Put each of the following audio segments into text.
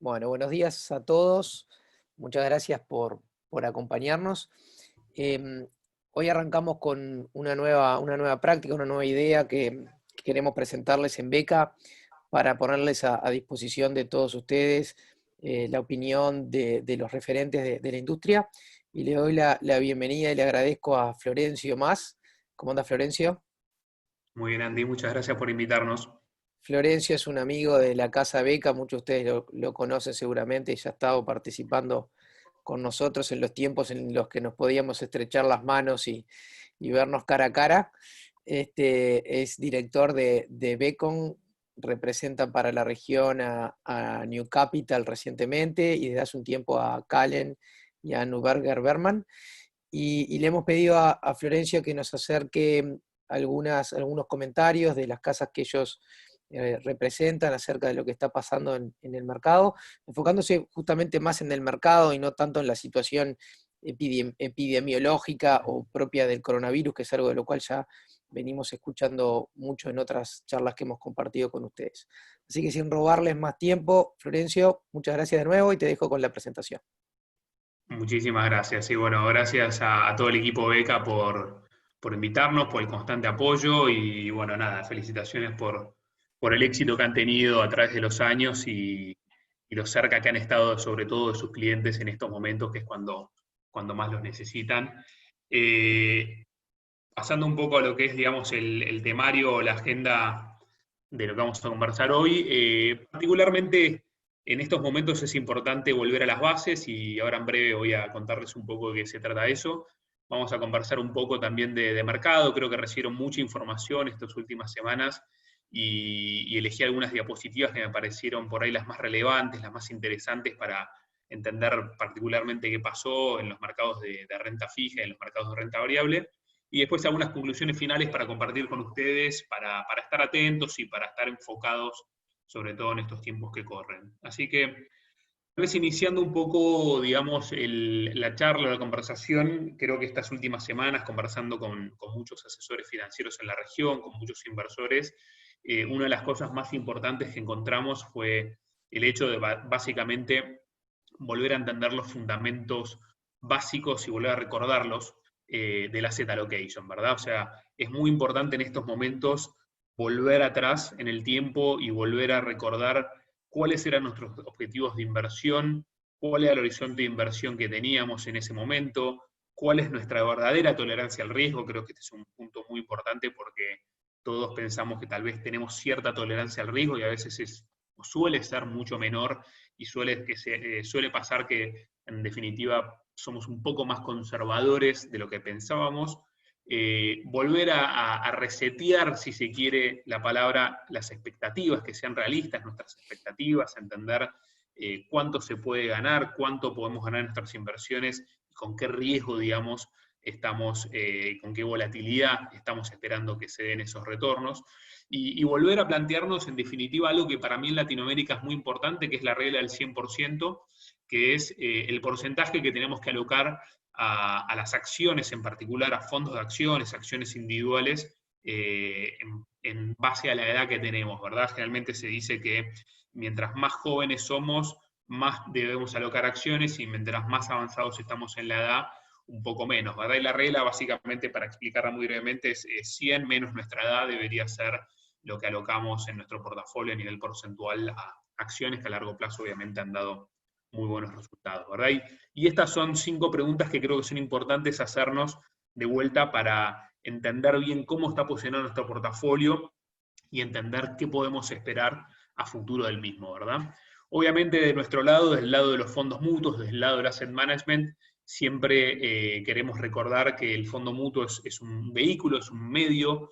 Bueno, buenos días a todos. Muchas gracias por acompañarnos. Em, Hoy arrancamos con una nueva práctica, una nueva idea que queremos presentarles en Beca para ponerles a disposición de todos ustedes la opinión de los referentes de la industria. Y le doy la bienvenida y le agradezco a Florencio Más. ¿Cómo anda Florencio? Muy bien, Andy, muchas gracias por invitarnos. Florencio es un amigo de la Casa Beca, muchos de ustedes lo conocen seguramente, ya ha estado participando con nosotros en los tiempos en los que nos podíamos estrechar las manos y vernos cara a cara. Es director de Becon, representa para la región a New Capital recientemente y desde hace un tiempo a Calen y a Neuberger Berman. Y le hemos pedido a Florencio que nos acerque algunos comentarios de las casas que ellos representan acerca de lo que está pasando en el mercado, enfocándose justamente más en el mercado y no tanto en la situación epidemiológica o propia del coronavirus, que es algo de lo cual ya venimos escuchando mucho en otras charlas que hemos compartido con ustedes. Así que sin robarles más tiempo, Florencio, muchas gracias de nuevo y te dejo con la presentación. Muchísimas gracias. Y bueno, gracias a todo el equipo Beca por invitarnos, por el constante apoyo y bueno, nada, felicitaciones por el éxito que han tenido a través de los años y lo cerca que han estado sobre todo de sus clientes en estos momentos, que es cuando más los necesitan. Eh, Pasando un poco a lo que es, digamos, el temario o la agenda de lo que vamos a conversar hoy. Particularmente en estos momentos es importante volver a las bases y ahora en breve voy a contarles un poco de qué se trata eso. Vamos a conversar un poco también de mercado. Creo que recibieron mucha información estas últimas semanas y elegí algunas diapositivas que me parecieron por ahí las más relevantes, las más interesantes para entender particularmente qué pasó en los mercados de renta fija y en los mercados de renta variable y después algunas conclusiones finales para compartir con ustedes, para estar atentos y para estar enfocados, sobre todo en estos tiempos que corren. Así que, tal vez iniciando un poco, digamos, la charla, la conversación, creo que estas últimas semanas, conversando con muchos asesores financieros en la región, con muchos inversores, una de las cosas más importantes que encontramos fue el hecho de básicamente volver a entender los fundamentos básicos y volver a recordarlos del asset allocation, ¿verdad? O sea, es muy importante en estos momentos volver atrás en el tiempo y volver a recordar cuáles eran nuestros objetivos de inversión, cuál era el horizonte de inversión que teníamos en ese momento, cuál es nuestra verdadera tolerancia al riesgo. Creo que este es un punto muy importante porque todos pensamos que tal vez tenemos cierta tolerancia al riesgo y a veces suele ser mucho menor y suele pasar que en definitiva somos un poco más conservadores de lo que pensábamos. Volver a resetear, si se quiere la palabra, las expectativas, que sean realistas nuestras expectativas, entender cuánto se puede ganar, cuánto podemos ganar en nuestras inversiones y con qué riesgo, digamos, con qué volatilidad estamos esperando que se den esos retornos. Y volver a plantearnos, en definitiva, algo que para mí en Latinoamérica es muy importante, que es la regla del 100%, que es el porcentaje que tenemos que alocar a las acciones, en particular a fondos de acciones, acciones individuales, en base a la edad que tenemos, ¿verdad? Generalmente se dice que mientras más jóvenes somos, más debemos alocar acciones y mientras más avanzados estamos en la edad, un poco menos, ¿verdad? Y la regla, básicamente, para explicarla muy brevemente, es 100 menos nuestra edad debería ser lo que alocamos en nuestro portafolio a nivel porcentual a acciones que a largo plazo obviamente han dado muy buenos resultados, ¿verdad? Y estas son 5 preguntas que creo que son importantes hacernos de vuelta para entender bien cómo está posicionado nuestro portafolio y entender qué podemos esperar a futuro del mismo, ¿verdad? Obviamente de nuestro lado, del lado de los fondos mutuos, del lado del asset management, siempre queremos recordar que el fondo mutuo es un vehículo, es un medio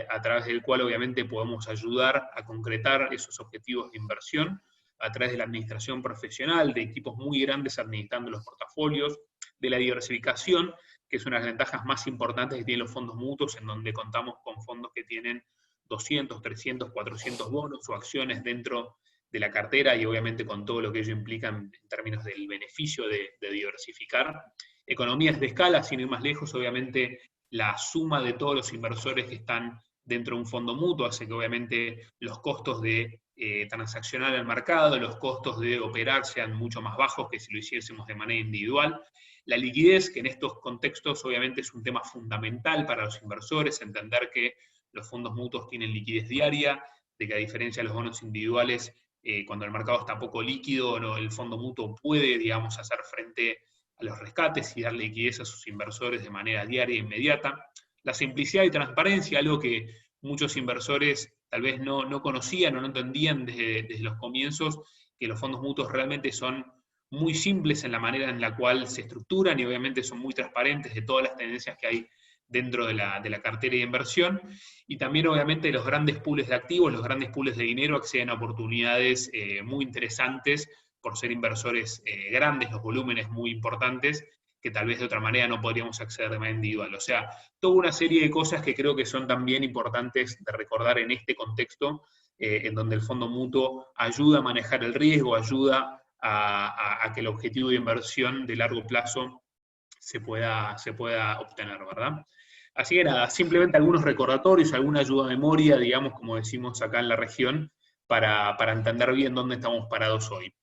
a través del cual obviamente podemos ayudar a concretar esos objetivos de inversión a través de la administración profesional, de equipos muy grandes administrando los portafolios, de la diversificación, que es una de las ventajas más importantes que tienen los fondos mutuos, en donde contamos con fondos que tienen 200, 300, 400 bonos o acciones dentro de la cartera y obviamente con todo lo que ello implica en términos del beneficio de diversificar. Economías de escala, sin ir más lejos, obviamente la suma de todos los inversores que están dentro de un fondo mutuo hace que obviamente los costos de transaccional al mercado, los costos de operar sean mucho más bajos que si lo hiciésemos de manera individual. La liquidez, que en estos contextos obviamente es un tema fundamental para los inversores, entender que los fondos mutuos tienen liquidez diaria, de que a diferencia de los bonos individuales, cuando el mercado está poco líquido, ¿no?, el fondo mutuo puede, digamos, hacer frente a los rescates y dar liquidez a sus inversores de manera diaria e inmediata. La simplicidad y transparencia, algo que muchos inversores tal vez no conocían o no entendían desde los comienzos, que los fondos mutuos realmente son muy simples en la manera en la cual se estructuran y obviamente son muy transparentes de todas las tendencias que hay dentro de la cartera de inversión, y también obviamente los grandes pools de activos, los grandes pools de dinero acceden a oportunidades muy interesantes por ser inversores grandes, los volúmenes muy importantes, que tal vez de otra manera no podríamos acceder de manera individual. O sea, toda una serie de cosas que creo que son también importantes de recordar en este contexto, en donde el fondo mutuo ayuda a manejar el riesgo, ayuda a que el objetivo de inversión de largo plazo se pueda obtener, ¿verdad? Así que nada, simplemente algunos recordatorios, alguna ayuda a memoria, digamos, como decimos acá en la región, para entender bien dónde estamos parados hoy.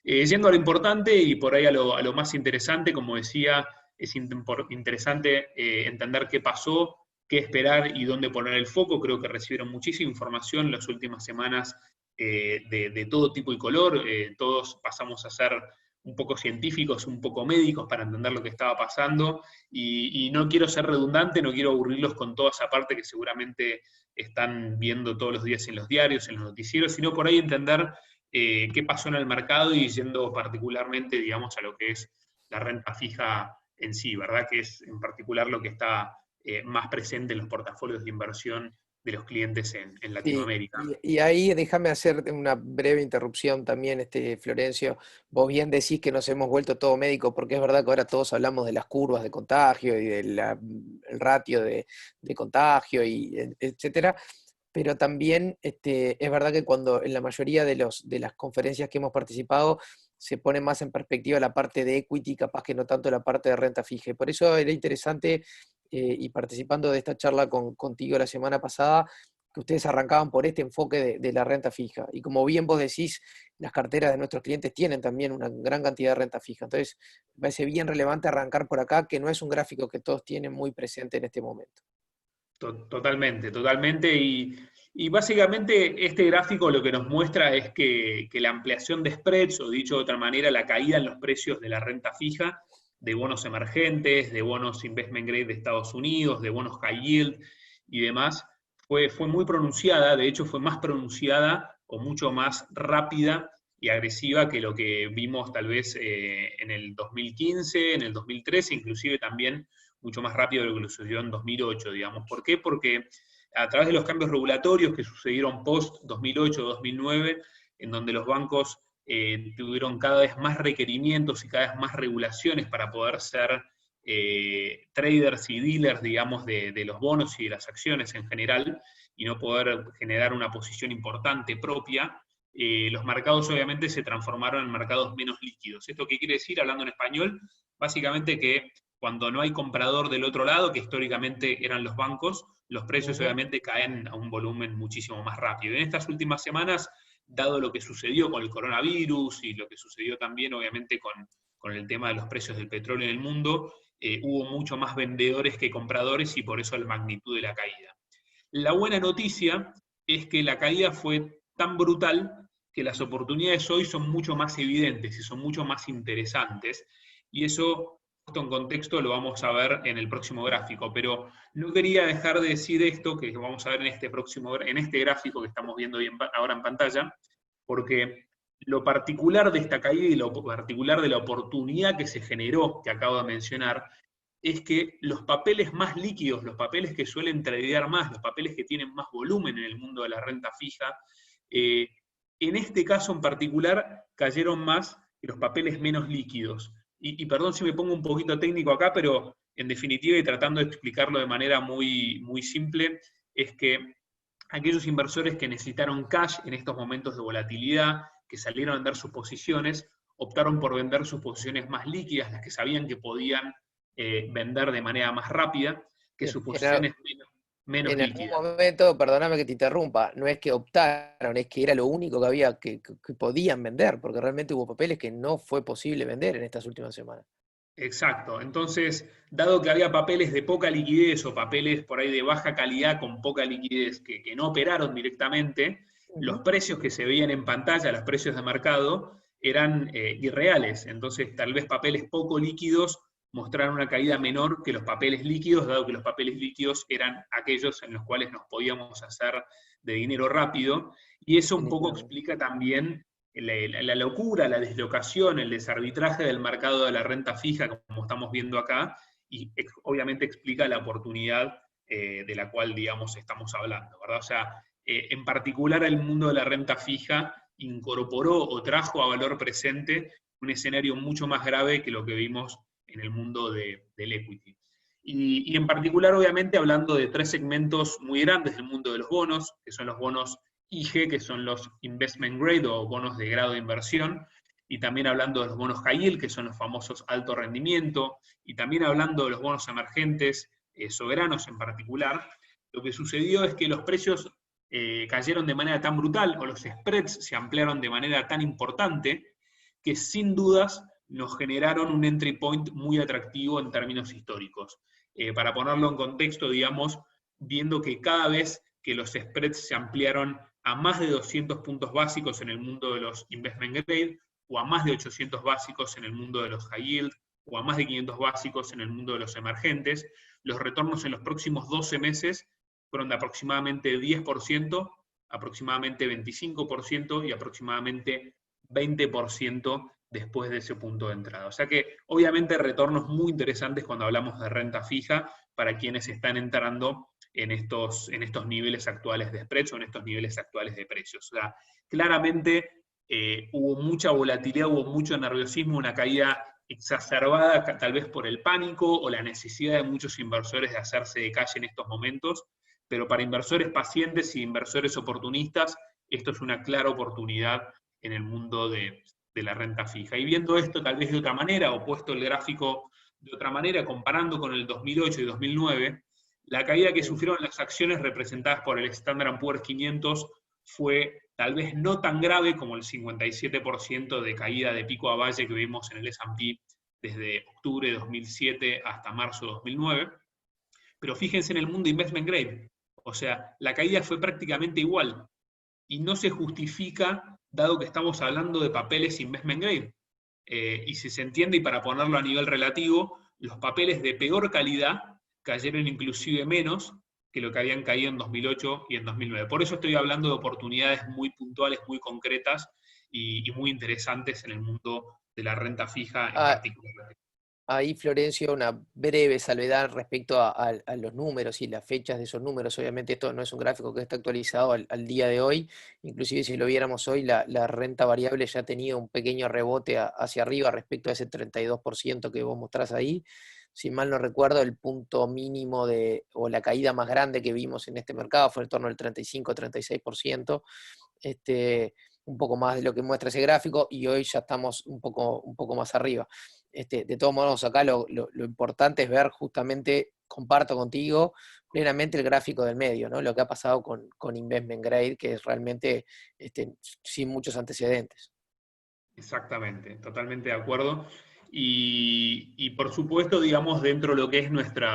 Yendo a lo importante y por ahí a lo más interesante, como decía, es interesante entender qué pasó, qué esperar y dónde poner el foco. Creo que recibieron muchísima información en las últimas semanas de todo tipo y color. Todos pasamos a ser un poco científicos, un poco médicos para entender lo que estaba pasando, y no quiero ser redundante, no quiero aburrirlos con toda esa parte que seguramente están viendo todos los días en los diarios, en los noticieros, sino por ahí entender qué pasó en el mercado y yendo particularmente, digamos, a lo que es la renta fija en sí, ¿verdad? Que es en particular lo que está más presente en los portafolios de inversión de los clientes en Sí, Latinoamérica. y ahí déjame hacer una breve interrupción también, Florencio. Vos bien decís que nos hemos vuelto todo médico, porque es verdad que ahora todos hablamos de las curvas de contagio y del ratio de contagio, y etcétera. Pero también es verdad que cuando en la mayoría de las conferencias que hemos participado se pone más en perspectiva la parte de equity, capaz que no tanto la parte de renta fija. Y por eso era interesante, y participando de esta charla contigo la semana pasada, que ustedes arrancaban por este enfoque de la renta fija. Y como bien vos decís, las carteras de nuestros clientes tienen también una gran cantidad de renta fija. Entonces, me parece bien relevante arrancar por acá, que no es un gráfico que todos tienen muy presente en este momento. Totalmente, totalmente. Y básicamente este gráfico lo que nos muestra es que la ampliación de spreads, o dicho de otra manera, la caída en los precios de la renta fija, de bonos emergentes, de bonos investment grade de Estados Unidos, de bonos high yield y demás, fue muy pronunciada. De hecho, fue más pronunciada o mucho más rápida y agresiva que lo que vimos tal vez en el 2015, en el 2013, inclusive también mucho más rápido de lo que sucedió en 2008, digamos. ¿Por qué? Porque a través de los cambios regulatorios que sucedieron post 2008-2009, en donde los bancos tuvieron cada vez más requerimientos y cada vez más regulaciones para poder ser traders y dealers, digamos, de los bonos y de las acciones en general, y no poder generar una posición importante propia, los mercados obviamente se transformaron en mercados menos líquidos. ¿Esto qué quiere decir, hablando en español? Básicamente que cuando no hay comprador del otro lado, que históricamente eran los bancos, los precios obviamente caen a un volumen muchísimo más rápido. En estas últimas semanas, dado lo que sucedió con el coronavirus y lo que sucedió también obviamente con el tema de los precios del petróleo en el mundo, hubo mucho más vendedores que compradores, y por eso la magnitud de la caída. La buena noticia es que la caída fue tan brutal que las oportunidades hoy son mucho más evidentes y son mucho más interesantes, y eso, puesto en contexto, lo vamos a ver en el próximo gráfico, pero no quería dejar de decir esto que vamos a ver en este gráfico que estamos viendo ahora en pantalla, porque lo particular de esta caída y lo particular de la oportunidad que se generó, que acabo de mencionar, es que los papeles más líquidos, los papeles que suelen tradear más, los papeles que tienen más volumen en el mundo de la renta fija, en este caso en particular cayeron más que los papeles menos líquidos. Y perdón si me pongo un poquito técnico acá, pero en definitiva, y tratando de explicarlo de manera muy, muy simple, es que aquellos inversores que necesitaron cash en estos momentos de volatilidad, que salieron a vender sus posiciones, optaron por vender sus posiciones más líquidas, las que sabían que podían vender de manera más rápida, que Bien, sus posiciones menos En algún líquida. momento, perdóname que te interrumpa, no es que optaron, es que era lo único que había que podían vender, porque realmente hubo papeles que no fue posible vender en estas últimas semanas. Exacto. Entonces, dado que había papeles de poca liquidez o papeles por ahí de baja calidad con poca liquidez que no operaron directamente, los Ujú. precios que se veían en pantalla, los precios de mercado, eran irreales. Entonces, tal vez papeles poco líquidos mostraron una caída menor que los papeles líquidos, dado que los papeles líquidos eran aquellos en los cuales nos podíamos hacer de dinero rápido. Y eso un poco Definitivamente. explica también la locura, la deslocación, el desarbitraje del mercado de la renta fija, como estamos viendo acá, y obviamente explica la oportunidad de la cual, digamos, estamos hablando, ¿verdad? O sea, en particular el mundo de la renta fija incorporó o trajo a valor presente un escenario mucho más grave que lo que vimos en el mundo del equity. Y en particular, obviamente, hablando de tres segmentos muy grandes del mundo de los bonos, que son los bonos IG, que son los investment grade o bonos de grado de inversión, y también hablando de los bonos high yield, que son los famosos alto rendimiento, y también hablando de los bonos emergentes, soberanos en particular, lo que sucedió es que los precios cayeron de manera tan brutal, o los spreads se ampliaron de manera tan importante, que sin dudas nos generaron un entry point muy atractivo en términos históricos. Para ponerlo en contexto, digamos, viendo que cada vez que los spreads se ampliaron a más de 200 puntos básicos en el mundo de los investment grade, o a más de 800 básicos en el mundo de los high yield, o a más de 500 básicos en el mundo de los emergentes, los retornos en los próximos 12 meses fueron de aproximadamente 10%, aproximadamente 25% y aproximadamente 20% después de ese punto de entrada. O sea que obviamente retornos muy interesantes cuando hablamos de renta fija para quienes están entrando en estos niveles actuales de spreads o en estos niveles actuales de precios. O sea, claramente hubo mucha volatilidad, hubo mucho nerviosismo, una caída exacerbada tal vez por el pánico o la necesidad de muchos inversores de hacerse de calle en estos momentos, pero para inversores pacientes y inversores oportunistas, esto es una clara oportunidad en el mundo de la renta fija. Y viendo esto tal vez de otra manera, o puesto el gráfico de otra manera, comparando con el 2008 y 2009, la caída que Sí. sufrieron las acciones representadas por el Standard Poor's 500 fue tal vez no tan grave como el 57% de caída de pico a valle que vimos en el S&P desde octubre de 2007 hasta marzo de 2009, pero fíjense en el mundo investment grade, o sea, la caída fue prácticamente igual y no se justifica dado que estamos hablando de papeles investment grade. Y si se entiende, y para ponerlo a nivel relativo, los papeles de peor calidad cayeron inclusive menos que lo que habían caído en 2008 y en 2009. Por eso estoy hablando de oportunidades muy puntuales, muy concretas y muy interesantes en el mundo de la renta fija en Ah, particular. ahí, Florencio, una breve salvedad respecto a los números y las fechas de esos números. Obviamente esto no es un gráfico que está actualizado al día de hoy. Inclusive si lo viéramos hoy, la renta variable ya ha tenido un pequeño rebote hacia arriba respecto a ese 32% que vos mostrás ahí. Si mal no recuerdo, el punto mínimo o la caída más grande que vimos en este mercado fue en torno al 35-36%. Un poco más de lo que muestra ese gráfico, y hoy ya estamos un poco más arriba. De todos modos, acá lo importante es ver justamente, comparto contigo plenamente el gráfico del medio, ¿no? Lo que ha pasado con Investment Grade, que es realmente sin muchos antecedentes. Exactamente, totalmente de acuerdo. Y por supuesto, digamos, dentro de lo que es nuestro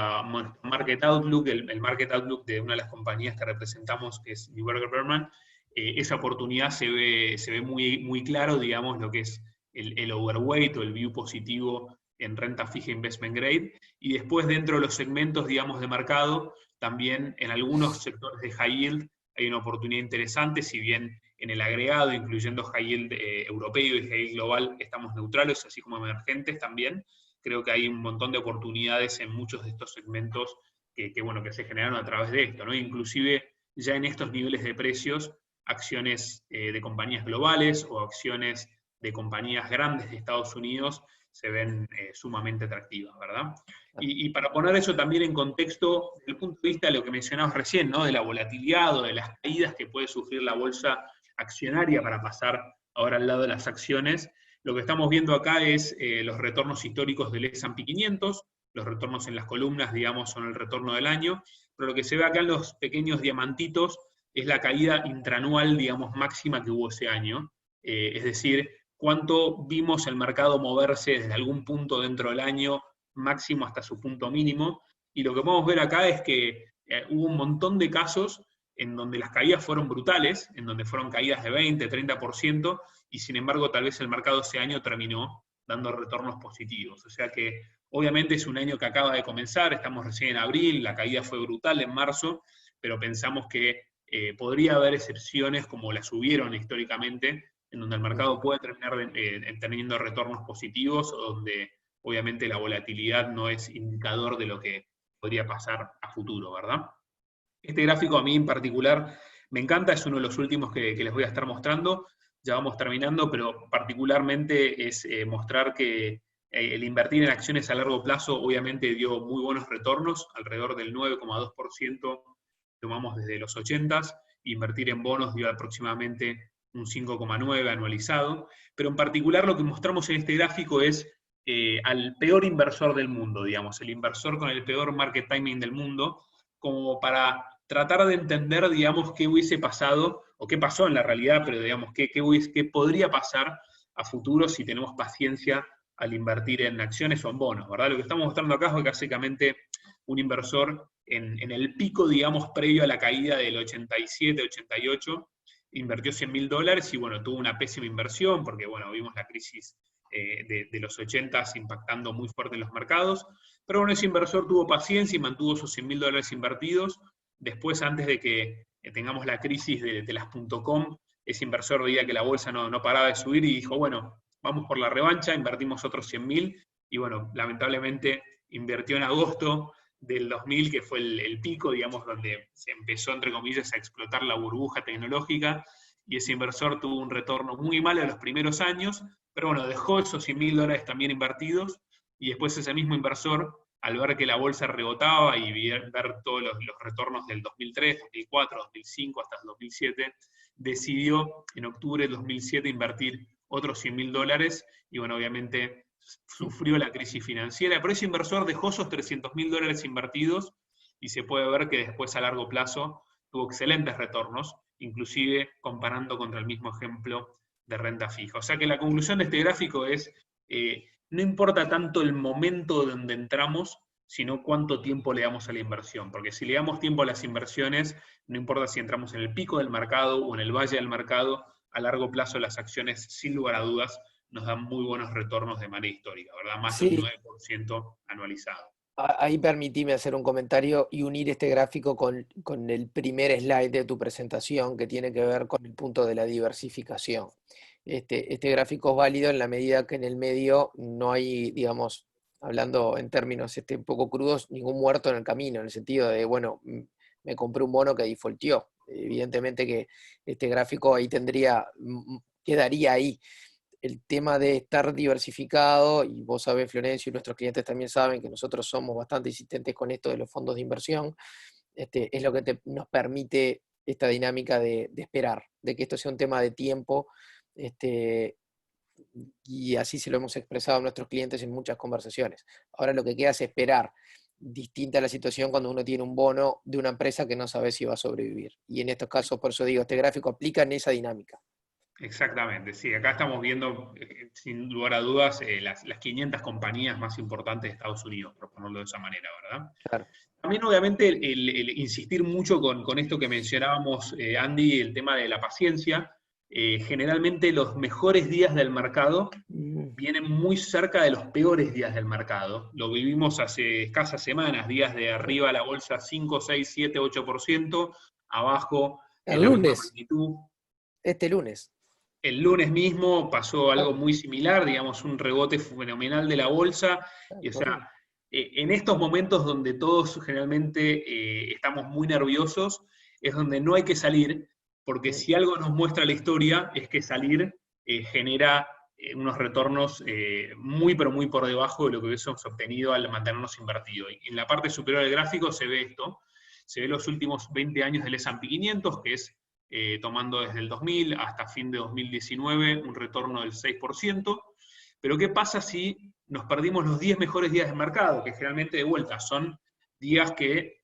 Market Outlook, el Market Outlook de una de las compañías que representamos, que es Neuberger Berman, esa oportunidad se ve muy, muy claro, digamos, lo que es el overweight o el view positivo en renta fija investment grade. Y después, dentro de los segmentos, digamos, de mercado, también en algunos sectores de high yield hay una oportunidad interesante, si bien en el agregado, incluyendo high yield europeo y high yield global, estamos neutrales, así como emergentes también. Creo que hay un montón de oportunidades en muchos de estos segmentos bueno, que se generaron a través de esto, ¿no? Inclusive ya en estos niveles de precios, acciones de compañías globales o acciones de compañías grandes de Estados Unidos se ven sumamente atractivas, ¿verdad? Y para poner eso también en contexto, desde el punto de vista de lo que mencionabas recién, ¿no? De la volatilidad o de las caídas que puede sufrir la bolsa accionaria para pasar ahora al lado de las acciones, lo que estamos viendo acá es los retornos históricos del S&P 500, los retornos en las columnas, digamos, son el retorno del año, pero lo que se ve acá en los pequeños diamantitos es la caída intranual, digamos, máxima que hubo ese año. Es decir, cuánto vimos el mercado moverse desde algún punto dentro del año máximo hasta su punto mínimo. Y lo que podemos ver acá es que hubo un montón de casos en donde las caídas fueron brutales, en donde fueron caídas de 20, 30%, y sin embargo tal vez el mercado ese año terminó dando retornos positivos. O sea que obviamente es un año que acaba de comenzar, estamos recién en abril, la caída fue brutal en marzo, pero pensamos que podría haber excepciones como las hubieron históricamente, en donde el mercado puede terminar teniendo retornos positivos, o donde obviamente la volatilidad no es indicador de lo que podría pasar a futuro, ¿verdad? Este gráfico a mí en particular me encanta, es uno de los últimos que les voy a estar mostrando, ya vamos terminando, pero particularmente es mostrar que el invertir en acciones a largo plazo obviamente dio muy buenos retornos, alrededor del 9,2% tomamos desde los 80s, invertir en bonos dio aproximadamente un 5,9 anualizado, pero en particular lo que mostramos en este gráfico es al peor inversor del mundo, digamos, el inversor con el peor market timing del mundo, como para tratar de entender, digamos, qué hubiese pasado, o qué pasó en la realidad, pero digamos, qué podría pasar a futuro si tenemos paciencia al invertir en acciones o en bonos, ¿verdad? Lo que estamos mostrando acá es que básicamente un inversor en el pico, digamos, previo a la caída del 87, 88, invirtió $100.000 y, bueno, tuvo una pésima inversión porque, bueno, vimos la crisis de los 80s impactando muy fuerte en los mercados, pero bueno, ese inversor tuvo paciencia y mantuvo esos $100.000 invertidos. Después, antes de que tengamos la crisis de las .com, ese inversor veía que la bolsa no paraba de subir y dijo, bueno, vamos por la revancha, invertimos otros 100.000, y bueno, lamentablemente invirtió en agosto del 2000, que fue el pico, digamos, donde se empezó, entre comillas, a explotar la burbuja tecnológica, y ese inversor tuvo un retorno muy malo en los primeros años, pero bueno, dejó esos $100.000 también invertidos, y después ese mismo inversor, al ver que la bolsa rebotaba y ver todos los retornos del 2003, 2004, 2005 hasta el 2007, decidió en octubre del 2007 invertir otros $100.000, y bueno, obviamente sufrió la crisis financiera, pero ese inversor dejó esos $300.000 invertidos, y se puede ver que después a largo plazo tuvo excelentes retornos, inclusive comparando contra el mismo ejemplo de renta fija. O sea que la conclusión de este gráfico es, no importa tanto el momento donde entramos, sino cuánto tiempo le damos a la inversión, porque si le damos tiempo a las inversiones, no importa si entramos en el pico del mercado o en el valle del mercado, a largo plazo las acciones, sin lugar a dudas, nos dan muy buenos retornos de manera histórica, ¿verdad? Más de un Sí, 9% anualizado. ahí permitime hacer un comentario y unir este gráfico con el primer slide de tu presentación, que tiene que ver con el punto de la diversificación. Este gráfico es válido en la medida que en el medio no hay, digamos, hablando en términos un poco crudos, ningún muerto en el camino, en el sentido de, bueno, me compré un bono que defaultió. Evidentemente que este gráfico ahí quedaría ahí. El tema de estar diversificado, y vos sabés, Florencio, y nuestros clientes también saben que nosotros somos bastante insistentes con esto de los fondos de inversión, es lo que nos permite esta dinámica de esperar, de que esto sea un tema de tiempo, y así se lo hemos expresado a nuestros clientes en muchas conversaciones. Ahora lo que queda es esperar, distinta a la situación cuando uno tiene un bono de una empresa que no sabe si va a sobrevivir. Y en estos casos, por eso digo, este gráfico aplica en esa dinámica. Exactamente, sí. Acá estamos viendo, sin lugar a dudas, las 500 compañías más importantes de Estados Unidos, por ponerlo de esa manera, ¿verdad? Claro. También, obviamente, el insistir mucho con esto que mencionábamos, Andy, el tema de la paciencia. Generalmente los mejores días del mercado vienen muy cerca de los peores días del mercado. Lo vivimos hace escasas semanas, días de arriba la bolsa 5, 6, 7, 8%, abajo en El la misma lunes, magnitud. este lunes. El lunes mismo pasó algo Claro, muy similar, digamos, un rebote fenomenal de la bolsa. Y o sea, correcto. en estos momentos donde todos generalmente estamos muy nerviosos, es donde no hay que salir, porque si algo nos muestra la historia es que salir genera unos retornos muy, pero muy por debajo de lo que hubiésemos obtenido al mantenernos invertidos. Y en la parte superior del gráfico se ve esto, se ve los últimos 20 años del S&P 500, que es tomando desde el 2000 hasta fin de 2019 un retorno del 6%, pero ¿qué pasa si nos perdimos los 10 mejores días de mercado? Que generalmente de vuelta son días que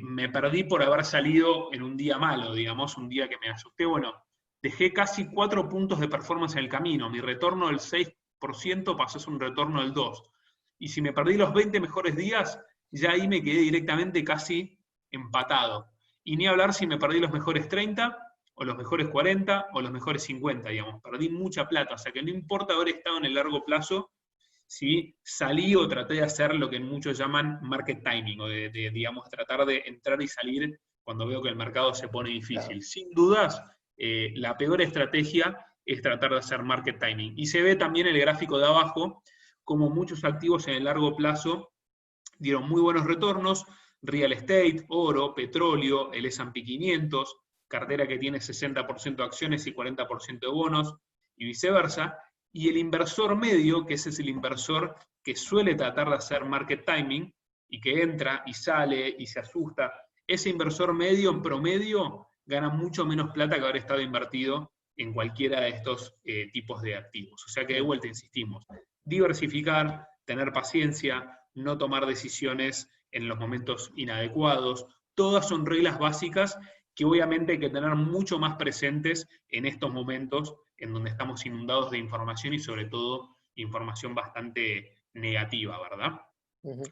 me perdí por haber salido en un día malo, digamos, un día que me asusté. Bueno, dejé casi 4 puntos de performance en el camino. Mi retorno del 6% pasó a ser un retorno del 2%. Y si me perdí los 20 mejores días, ya ahí me quedé directamente casi empatado. Y ni hablar si me perdí los mejores 30, o los mejores 40, o los mejores 50, digamos. Perdí mucha plata. O sea que no importa haber estado en el largo plazo, si salí o traté de hacer lo que muchos llaman market timing, o digamos, tratar de entrar y salir cuando veo que el mercado se pone difícil. Claro. Sin dudas, la peor estrategia es tratar de hacer market timing. Y se ve también en el gráfico de abajo, como muchos activos en el largo plazo dieron muy buenos retornos: real estate, oro, petróleo, el S&P 500, cartera que tiene 60% de acciones y 40% de bonos, y viceversa. Y el inversor medio, que ese es el inversor que suele tratar de hacer market timing, y que entra y sale y se asusta, ese inversor medio en promedio gana mucho menos plata que haber estado invertido en cualquiera de estos tipos de activos. O sea que de vuelta insistimos, diversificar, tener paciencia, no tomar decisiones en los momentos inadecuados, todas son reglas básicas que obviamente hay que tener mucho más presentes en estos momentos en donde estamos inundados de información y sobre todo información bastante negativa, ¿verdad?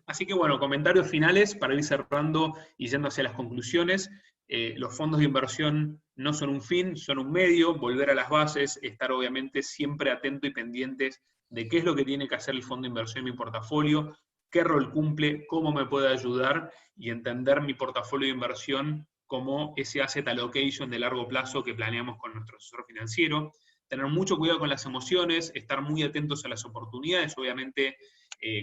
Así que bueno, comentarios finales para ir cerrando y yendo hacia las conclusiones. Los fondos de inversión no son un fin, son un medio. Volver a las bases, estar obviamente siempre atento y pendientes de qué es lo que tiene que hacer el fondo de inversión en mi portafolio, qué rol cumple, cómo me puede ayudar, y entender mi portafolio de inversión como ese asset allocation de largo plazo que planeamos con nuestro asesor financiero. Tener mucho cuidado con las emociones, estar muy atentos a las oportunidades. Obviamente,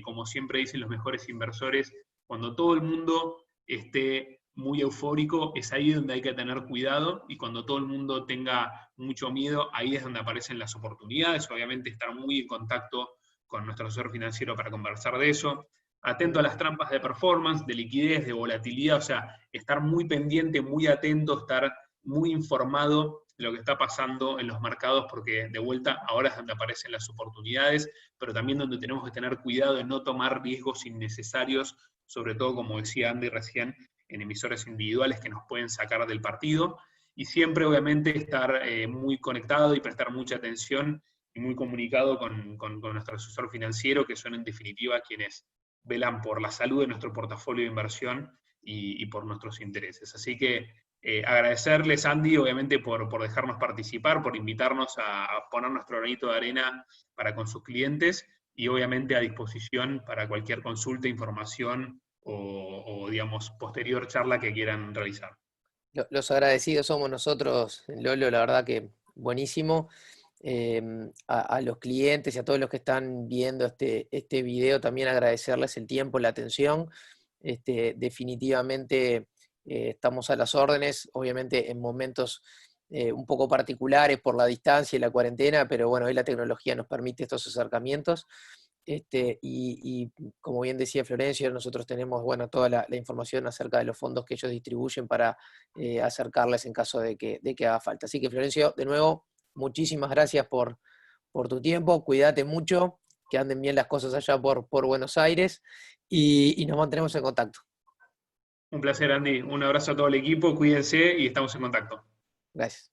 como siempre dicen los mejores inversores, cuando todo el mundo esté muy eufórico, es ahí donde hay que tener cuidado, y cuando todo el mundo tenga mucho miedo, ahí es donde aparecen las oportunidades. Obviamente estar muy en contacto con nuestro asesor financiero para conversar de eso. Atento a las trampas de performance, de liquidez, de volatilidad, o sea, estar muy pendiente, muy atento, estar muy informado de lo que está pasando en los mercados, porque de vuelta ahora es donde aparecen las oportunidades, pero también donde tenemos que tener cuidado de no tomar riesgos innecesarios, sobre todo, como decía Andy recién, en emisores individuales que nos pueden sacar del partido. Y siempre, obviamente, estar muy conectado y prestar mucha atención y muy comunicado con nuestro asesor financiero, que son en definitiva quienes velan por la salud de nuestro portafolio de inversión y por nuestros intereses. Así que agradecerles, Andy, obviamente, por dejarnos participar, por invitarnos a poner nuestro granito de arena para con sus clientes, y obviamente a disposición para cualquier consulta, información o digamos, posterior charla que quieran realizar. Los agradecidos somos nosotros, Lolo, la verdad que buenísimo. A los clientes y a todos los que están viendo este video, también agradecerles el tiempo, la atención. Definitivamente estamos a las órdenes, obviamente en momentos un poco particulares por la distancia y la cuarentena, pero bueno, hoy la tecnología nos permite estos acercamientos. Y como bien decía Florencio, nosotros tenemos, bueno, toda la información acerca de los fondos que ellos distribuyen para acercarles en caso de que haga falta. Así que, Florencio, de nuevo, muchísimas gracias por tu tiempo, cuídate mucho, que anden bien las cosas allá por Buenos Aires, y nos mantenemos en contacto. Un placer, Andy. Un abrazo a todo el equipo, cuídense y estamos en contacto. Gracias.